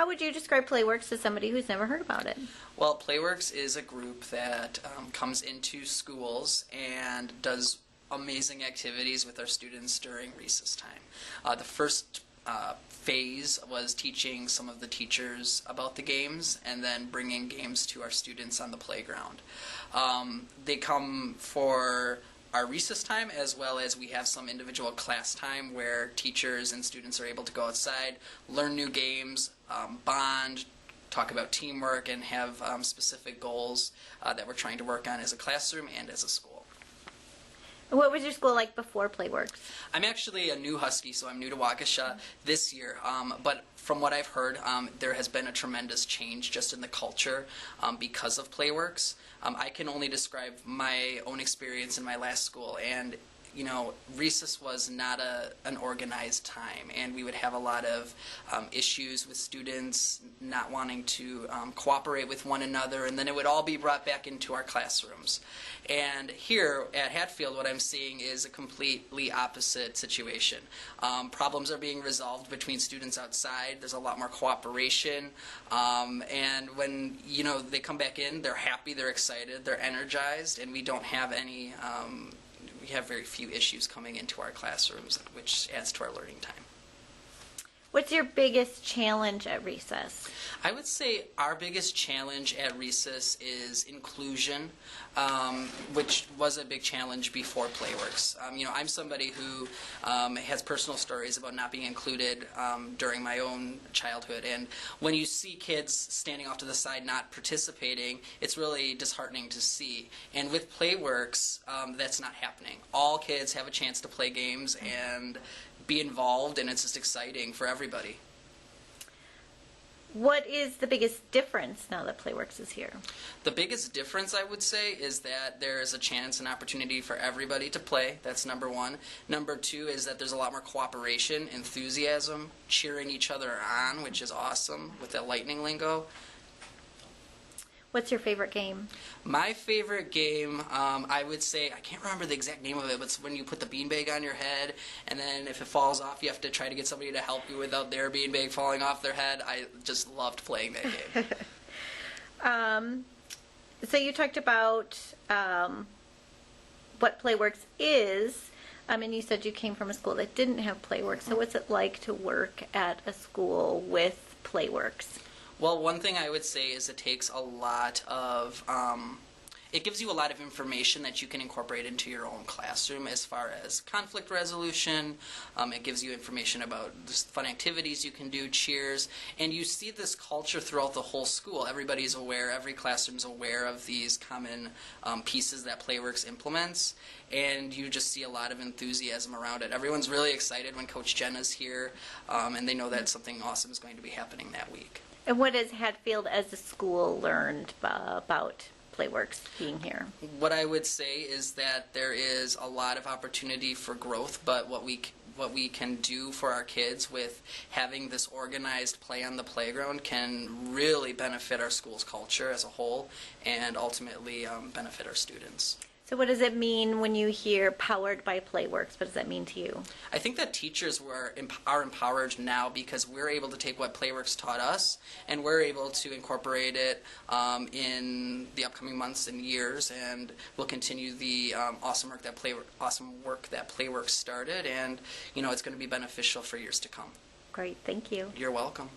How would you describe Playworks to somebody who's never heard about it? Well, Playworks is a group that comes into schools and does amazing activities with our students during recess time. The first phase was teaching some of the teachers about the games and then bringing games to our students on the playground. They come for our recess time, as well as we have some individual class time where teachers and students are able to go outside, learn new games, bond, talk about teamwork, and have specific goals that we're trying to work on as a classroom and as a school. What was your school like before Playworks? I'm actually a new Husky, so I'm new to Waukesha this year. But from what I've heard, there has been a tremendous change just in the culture because of Playworks. I can only describe my own experience in my last school, and you know, recess was not an organized time, and we would have a lot of issues with students not wanting to cooperate with one another, and then it would all be brought back into our classrooms. And here at Hatfield, what I'm seeing is a completely opposite situation. Problems are being resolved between students outside. There's a lot more cooperation, and when they come back in, they're happy, they're excited, they're energized, and we don't have any we have very few issues coming into our classrooms, which adds to our learning time. What's your biggest challenge at recess? I would say our biggest challenge at recess is inclusion, which was a big challenge before Playworks. I'm somebody who has personal stories about not being included during my own childhood, and when you see kids standing off to the side not participating, it's really disheartening to see. And with Playworks, that's not happening. All kids have a chance to play games and be involved, and it's just exciting for everybody. What is the biggest difference now that Playworks is here? The biggest difference, I would say, is that there is a chance and opportunity for everybody to play. That's number one. Number two is that there's a lot more cooperation, enthusiasm, cheering each other on, which is awesome with that lightning lingo. What's your favorite game? My favorite game, I would say, I can't remember the exact name of it, but it's when you put the beanbag on your head, and then if it falls off, you have to try to get somebody to help you without their beanbag falling off their head. I just loved playing that game. So you talked about what Playworks is, and you said you came from a school that didn't have Playworks. So what's it like to work at a school with Playworks? Well, one thing I would say is it takes a lot of, it gives you a lot of information that you can incorporate into your own classroom as far as conflict resolution. It gives you information about just fun activities you can do, cheers, and you see this culture throughout the whole school. Everybody's aware, every classroom's aware of these common pieces that Playworks implements, and you just see a lot of enthusiasm around it. Everyone's really excited when Coach Jenna's here, and they know that something awesome is going to be happening that week. And what has Hatfield as a school learned about Playworks being here? What I would say is that there is a lot of opportunity for growth, but what we can do for our kids with having this organized play on the playground can really benefit our school's culture as a whole and ultimately benefit our students. So what does it mean when you hear powered by Playworks? What does that mean to you? I think that teachers are empowered now because we're able to take what Playworks taught us and we're able to incorporate it in the upcoming months and years, and we'll continue the awesome work that Playworks started, and it's going to be beneficial for years to come. Great, thank you. You're welcome.